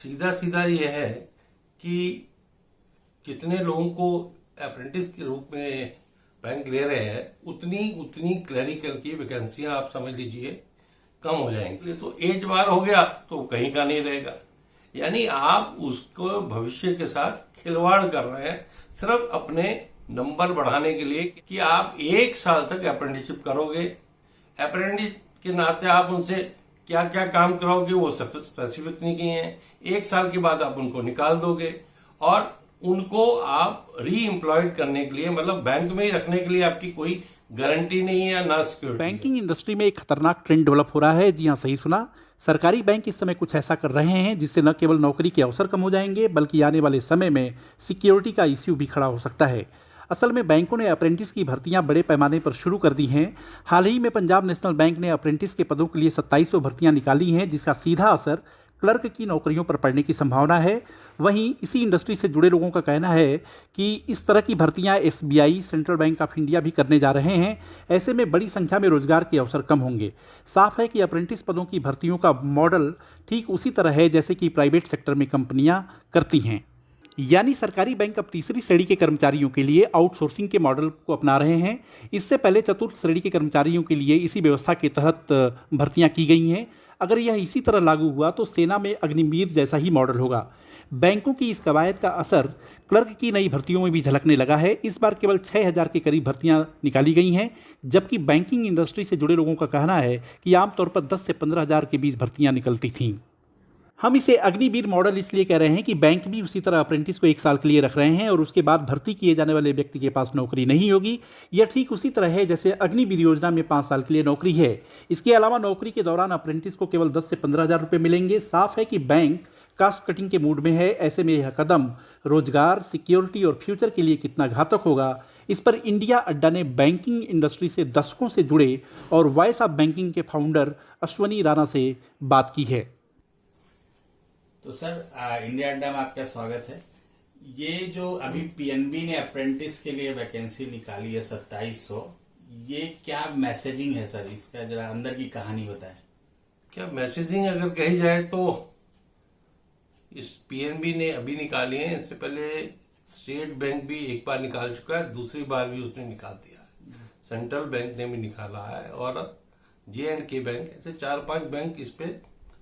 सीधा सीधा ये है कि कितने लोगों को अप्रेंटिस के रूप में बैंक ले रहे हैं, उतनी उतनी क्लरिकल की वैकेंसियां आप समझ लीजिए कम हो जाएंगी। तो एज बार हो गया तो कहीं का नहीं रहेगा। यानी आप उसको भविष्य के साथ खिलवाड़ कर रहे हैं सिर्फ अपने नंबर बढ़ाने के लिए कि आप 1 साल तक अप्रेंटिसशिप करोगे। अप्रेंटिस के नाते आप उनसे क्या क्या काम कराओगे वो सब स्पेसिफिक नहीं किए हैं। 1 साल के बाद आप उनको निकाल दोगे और उनको आप री एम्प्लॉयड करने के लिए, मतलब बैंक में ही रखने के लिए आपकी कोई गारंटी नहीं है या ना सिक्योरिटी। बैंकिंग इंडस्ट्री में एक खतरनाक ट्रेंड डेवलप हो रहा है। जी हाँ, सही सुना। सरकारी बैंक इस समय कुछ ऐसा कर रहे हैं जिससे न केवल नौकरी के अवसर कम हो जाएंगे बल्कि आने वाले समय में सिक्योरिटी का इश्यू भी खड़ा हो सकता है। असल में बैंकों ने अप्रेंटिस की भर्तियां बड़े पैमाने पर शुरू कर दी हैं। हाल ही में पंजाब नेशनल बैंक ने अप्रेंटिस के पदों के लिए 2700 भर्तियां निकाली हैं, जिसका सीधा असर क्लर्क की नौकरियों पर पड़ने की संभावना है। वहीं इसी इंडस्ट्री से जुड़े लोगों का कहना है कि इस तरह की भर्तियां SBI, central bank of India भी करने जा रहे हैं। ऐसे में बड़ी संख्या में रोजगार के अवसर कम होंगे। साफ है कि अप्रेंटिस पदों की भर्तियों का मॉडल ठीक उसी तरह है जैसे कि प्राइवेट सेक्टर में कंपनियां करती हैं। यानी सरकारी बैंक अब तीसरी श्रेणी के कर्मचारियों के लिए आउटसोर्सिंग के मॉडल को अपना रहे हैं। इससे पहले चतुर्थ श्रेणी के कर्मचारियों के लिए इसी व्यवस्था के तहत भर्तियां की गई हैं। अगर यह इसी तरह लागू हुआ तो सेना में अग्निवीर जैसा ही मॉडल होगा। बैंकों की इस कवायद का असर क्लर्क की नई भर्तियों में भी झलकने लगा है। इस बार केवल 6000 के करीब भर्तियां निकाली गई हैं, जबकि बैंकिंग इंडस्ट्री से जुड़े लोगों का कहना है कि आमतौर पर 10 से 15,000 के बीच भर्तियां निकलती थीं। हम इसे अग्निवीर मॉडल इसलिए कह रहे हैं कि बैंक भी उसी तरह अप्रेंटिस को 1 साल के लिए रख रहे हैं और उसके बाद भर्ती किए जाने वाले व्यक्ति के पास नौकरी नहीं होगी। यह ठीक उसी तरह है जैसे अग्निवीर योजना में 5 साल के लिए नौकरी है। इसके अलावा नौकरी के दौरान अप्रेंटिस को केवल 10 से 15,000 रुपये मिलेंगे। साफ है कि बैंक कास्ट कटिंग के मूड में है। ऐसे में यह कदम रोजगार, सिक्योरिटी और फ्यूचर के लिए कितना घातक होगा, इस पर इंडिया अड्डा ने बैंकिंग इंडस्ट्री से दशकों से जुड़े और वॉइस ऑफ बैंकिंग के फाउंडर अश्वनी राणा से बात की है। तो सर, इंडिया अड्डा में आपका स्वागत है। ये जो अभी पीएनबी ने अप्रेंटिस के लिए वैकेंसी निकाली है 2700, ये क्या मैसेजिंग है सर? इसका जरा अंदर की कहानी बताएं। क्या मैसेजिंग अगर कही जाए तो इस पीएनबी ने अभी निकाली है। इससे पहले स्टेट बैंक भी एक बार निकाल चुका है, दूसरी बार भी उसने निकाल दिया। सेंट्रल बैंक ने भी निकाला है और J&K बैंक, ऐसे 4-5 बैंक इस पे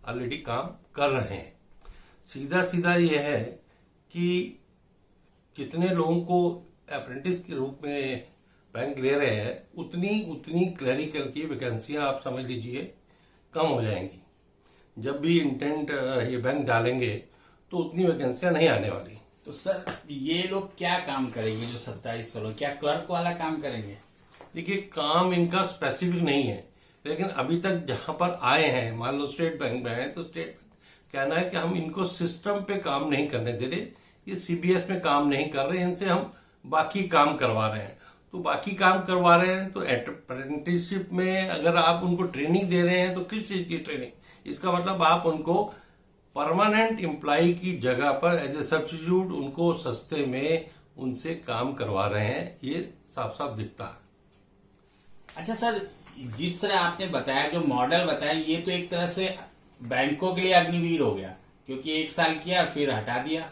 ऑलरेडी काम कर रहे हैं। सीधा सीधा ये है कि कितने लोगों को अप्रेंटिस के रूप में बैंक ले रहे हैं, उतनी उतनी क्लरिकल की वैकेंसियां आप समझ लीजिए कम हो जाएंगी। जब भी इंटेंट ये बैंक डालेंगे तो उतनी वैकेंसियां नहीं आने वाली। तो सर, ये लोग क्या काम करेंगे जो 2700 लोग? क्या क्लर्क वाला काम करेंगे? देखिए, काम इनका स्पेसिफिक नहीं है, लेकिन अभी तक जहां पर आए हैं, मान लो स्टेट बैंक में है तो स्टेट कहना है कि हम इनको सिस्टम पे काम नहीं करने दे रहे, ये सीबीएस में काम नहीं कर रहे, इनसे हम बाकी काम करवा रहे हैं। तो बाकी काम करवा रहे हैं तो अप्रेंटिसशिप में अगर आप उनको ट्रेनिंग दे रहे हैं तो किस चीज की ट्रेनिंग? इसका मतलब आप उनको परमानेंट एम्प्लॉय की जगह पर एज ए सब्स्टिट्यूट उनको सस्ते में उनसे काम करवा रहे हैं। ये साफ साफ दिखता है। अच्छा सर, जिस तरह आपने बताया, जो मॉडल बताया, ये तो एक तरह से बैंकों के लिए अग्निवीर हो गया, क्योंकि 1 साल किया फिर हटा दिया।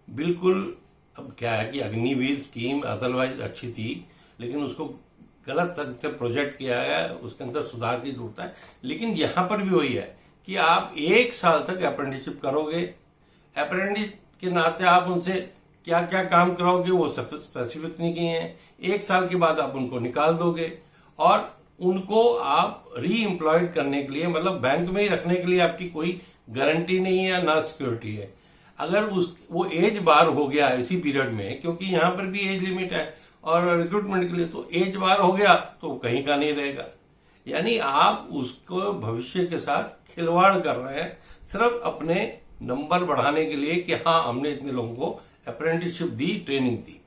बिल्कुल। अब क्या है कि अग्निवीर स्कीम अदरवाइज अच्छी थी, लेकिन उसको गलत तरह से प्रोजेक्ट किया गया, उसके अंदर सुधार की जरूरत है। लेकिन यहां पर भी वही है कि आप 1 साल तक अप्रेंटिसशिप करोगे। अप्रेंटिस के नाते आप उनसे क्या क्या काम कराओगे वो सब स्पेसिफिक नहीं किए हैं। 1 साल के बाद आप उनको निकाल दोगे और उनको आप री एम्प्लॉयड करने के लिए, मतलब बैंक में ही रखने के लिए आपकी कोई गारंटी नहीं है या ना सिक्योरिटी है। अगर वो एज बार हो गया इसी पीरियड में, क्योंकि यहां पर भी एज लिमिट है और रिक्रूटमेंट के लिए, तो एज बार हो गया तो कहीं का नहीं रहेगा। यानी आप उसको भविष्य के साथ खिलवाड़ कर रहे हैं सिर्फ अपने नंबर बढ़ाने के लिए कि हाँ हमने इतने लोगों को अप्रेंटिसशिप दी, ट्रेनिंग दी।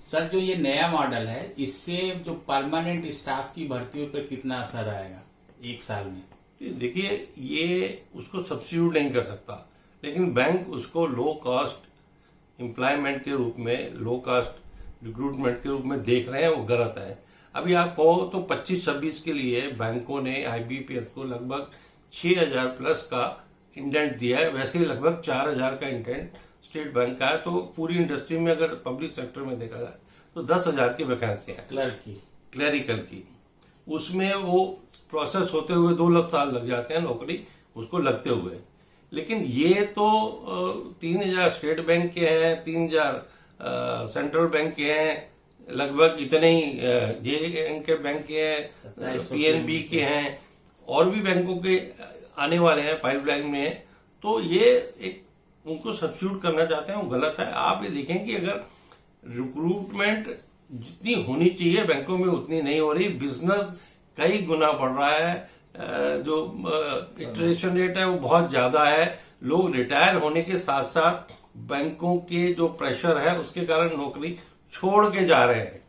सर, जो ये नया मॉडल है, इससे जो परमानेंट स्टाफ की भर्तियों पर कितना असर आएगा 1 साल में? देखिए, ये उसको सब्स्टिट्यूट नहीं कर सकता, लेकिन बैंक उसको लो कॉस्ट एम्प्लॉयमेंट के रूप में, लो कॉस्ट रिक्रूटमेंट के रूप में देख रहे हैं। वो गलत है। अभी आप कहो तो 25-26 के लिए बैंकों ने आईबीपीएस को लगभग 6000 प्लस का इंडेंट दिया है, वैसे ही लगभग 4,000 का इंडेंट स्टेट बैंक का है। तो पूरी इंडस्ट्री में अगर पब्लिक सेक्टर में देखा जाए तो 10,000 की वैकेंसी है क्लरिकल की। उसमें वो प्रोसेस होते हुए 2 लाख साल लग जाते हैं नौकरी उसको लगते हुए। लेकिन ये तो 3,000 स्टेट बैंक के हैं, 3,000 सेंट्रल बैंक के हैं, लगभग इतने ही जे बैंक के हैं, पीएनबी के हैं, और भी बैंकों के आने वाले हैं, पाइपलाइन में है। तो ये एक उनको सब्स्टिट्यूट करना चाहते हैं, वो गलत है। आप ये देखें कि अगर रिक्रूटमेंट जितनी होनी चाहिए बैंकों में उतनी नहीं हो रही, बिजनेस कई गुना बढ़ रहा है, जो इटरेशन रेट है वो बहुत ज्यादा है। लोग रिटायर होने के साथ साथ बैंकों के जो प्रेशर है उसके कारण नौकरी छोड़ के जा रहे हैं,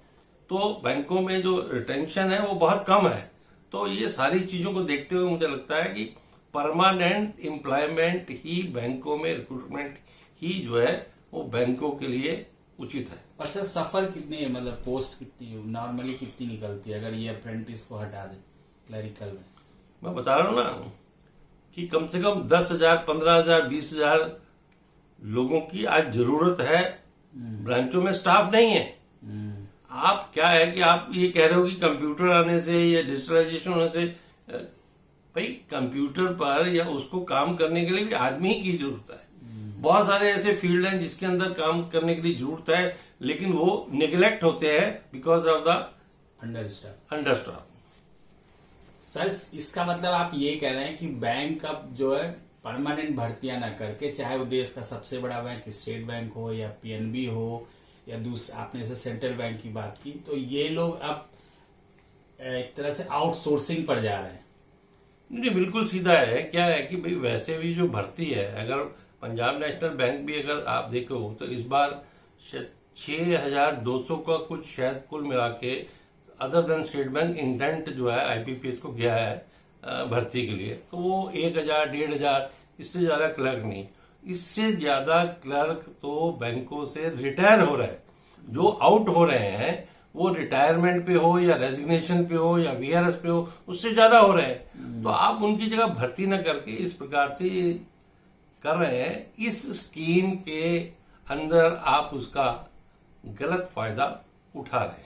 तो बैंकों में जो रिटेंशन है वो बहुत कम है। तो ये सारी चीजों को देखते हुए मुझे लगता है कि परमानेंट एम्प्लॉयमेंट ही बैंकों में, रिक्रूटमेंट ही जो है वो बैंकों के लिए उचित है। पर सर सफर कितनी है, मतलब पोस्ट कितनी नॉर्मली कितनी निकलती है अगर ये अप्रेंटिस को हटा दे क्लरिकल में? मैं बता रहा हूं ना कि कम से कम 10,000, 15,000, 20,000 लोगों की आज जरूरत है। ब्रांचों में स्टाफ नहीं है। आप क्या है कि आप ये कह रहे हो कि कंप्यूटर आने से या डिजिटलाइजेशन होने से, भाई कंप्यूटर पर या उसको काम करने के लिए भी आदमी की जरूरत है। बहुत सारे ऐसे फील्ड हैं जिसके अंदर काम करने के लिए जरूरत है, लेकिन वो निगलेक्ट होते हैं बिकॉज ऑफ द अंडरस्टाफ। सर इसका मतलब आप ये कह रहे हैं कि बैंक अब जो है परमानेंट भर्तियां ना करके, चाहे वो देश का सबसे बड़ा बैंक स्टेट बैंक हो या पीएनबी हो या दूसरा आपने जैसे सेंट्रल बैंक की बात की, तो ये लोग अब एक तरह से आउटसोर्सिंग पर जा रहे हैं। नहीं, बिल्कुल सीधा है। क्या है कि भाई वैसे भी जो भर्ती है, अगर पंजाब नेशनल बैंक भी अगर आप देखो तो इस बार 6,200 का कुछ शायद कुल मिला के other than state bank indent जो है आईपीपीएस को गया है भर्ती के लिए। तो वो 1,000, 1,500, इससे ज्यादा क्लर्क नहीं। इससे ज्यादा क्लर्क तो बैंकों से रिटायर हो रहे हैं। जो आउट हो रहे हैं वो रिटायरमेंट पे हो या रेजिग्नेशन पे हो या वीआरएस पे हो, उससे ज्यादा हो रहे हैं। तो आप उनकी जगह भर्ती न करके इस प्रकार से कर रहे हैं। इस स्कीम के अंदर आप उसका गलत फायदा उठा रहे हैं।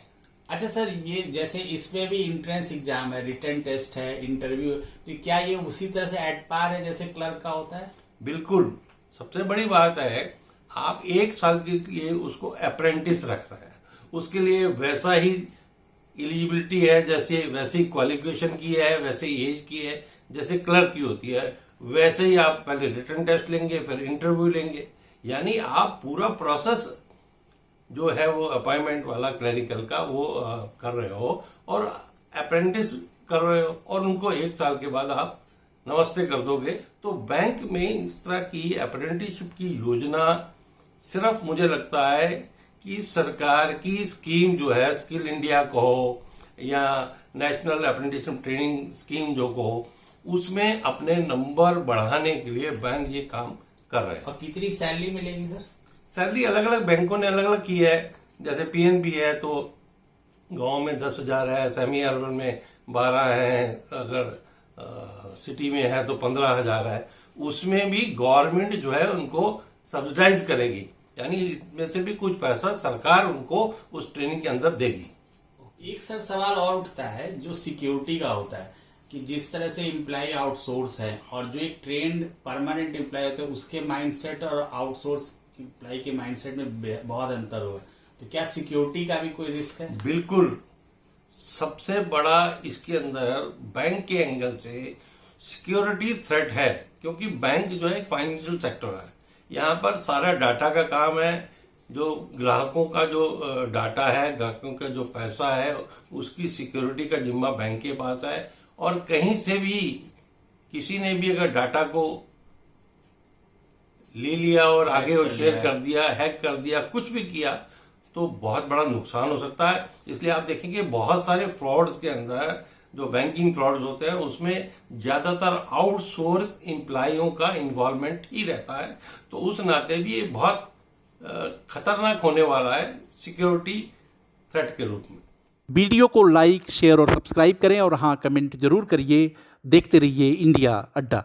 अच्छा सर, ये जैसे इसमें भी इंट्रेंस एग्जाम है, रिटन टेस्ट है, इंटरव्यू, तो क्या ये उसी तरह से एट पार है जैसे क्लर्क का होता है? बिल्कुल। सबसे बड़ी बात है आप 1 साल के लिए उसको अप्रेंटिस रख रहे हैं, उसके लिए वैसा ही एलिजिबिलिटी है, जैसे वैसी क्वालिफिकेशन की है, वैसे ही एज की है जैसे क्लर्क की होती है। वैसे ही आप पहले रिटन टेस्ट लेंगे, फिर इंटरव्यू लेंगे। यानी आप पूरा प्रोसेस जो है वो अपॉइंटमेंट वाला क्लरिकल का वो कर रहे हो और अप्रेंटिस कर रहे हो, और उनको 1 साल के बाद आप नमस्ते कर दोगे। तो बैंक में इस तरह की अप्रेंटिसशिप की योजना सिर्फ मुझे लगता है कि सरकार की स्कीम जो है, स्किल इंडिया को हो या नेशनल अप्रेंटिसशिप ट्रेनिंग स्कीम जो को हो, उसमें अपने नंबर बढ़ाने के लिए बैंक ये काम कर रहे हैं। और कितनी सैलरी मिलेगी सर? सैलरी अलग अलग बैंकों ने अलग अलग की है। जैसे पीएनबी है तो गांव में 10,000 है, सेमी अर्बन में 12 है, अगर सिटी में है तो 15,000 है। उसमें भी गवर्नमेंट जो है उनको सब्सिडाइज करेगी, यानी इसमें से भी कुछ पैसा सरकार उनको उस ट्रेनिंग के अंदर देगी। एक सर सवाल और उठता है जो सिक्योरिटी का होता है कि जिस तरह से एम्प्लॉय आउटसोर्स है और जो एक ट्रेंड परमानेंट एम्प्लॉय होता है उसके माइंडसेट और आउटसोर्स एम्प्लॉय के माइंडसेट में बहुत अंतर हुआ, तो क्या सिक्योरिटी का भी कोई रिस्क है? बिल्कुल। सबसे बड़ा इसके अंदर बैंक के एंगल से सिक्योरिटी थ्रेट है, क्योंकि बैंक जो है एक फाइनेंशियल सेक्टर है। यहाँ पर सारा डाटा का काम है, जो ग्राहकों का जो डाटा है, ग्राहकों का जो पैसा है, उसकी सिक्योरिटी का जिम्मा बैंक के पास है। और कहीं से भी किसी ने भी अगर डाटा को ले लिया और आगे वो शेयर कर दिया, हैक कर दिया, कुछ भी किया, तो बहुत बड़ा नुकसान हो सकता है। इसलिए आप देखेंगे बहुत सारे फ्रॉड्स के अंदर जो बैंकिंग फ्रॉड्स होते हैं उसमें ज्यादातर आउटसोर्स एम्प्लॉयों का इन्वॉल्वमेंट ही रहता है। तो उस नाते भी ये बहुत खतरनाक होने वाला है सिक्योरिटी थ्रेट के रूप में। वीडियो को लाइक, शेयर और सब्सक्राइब करें और हाँ, कमेंट जरूर करिए। देखते रहिए इंडिया अड्डा।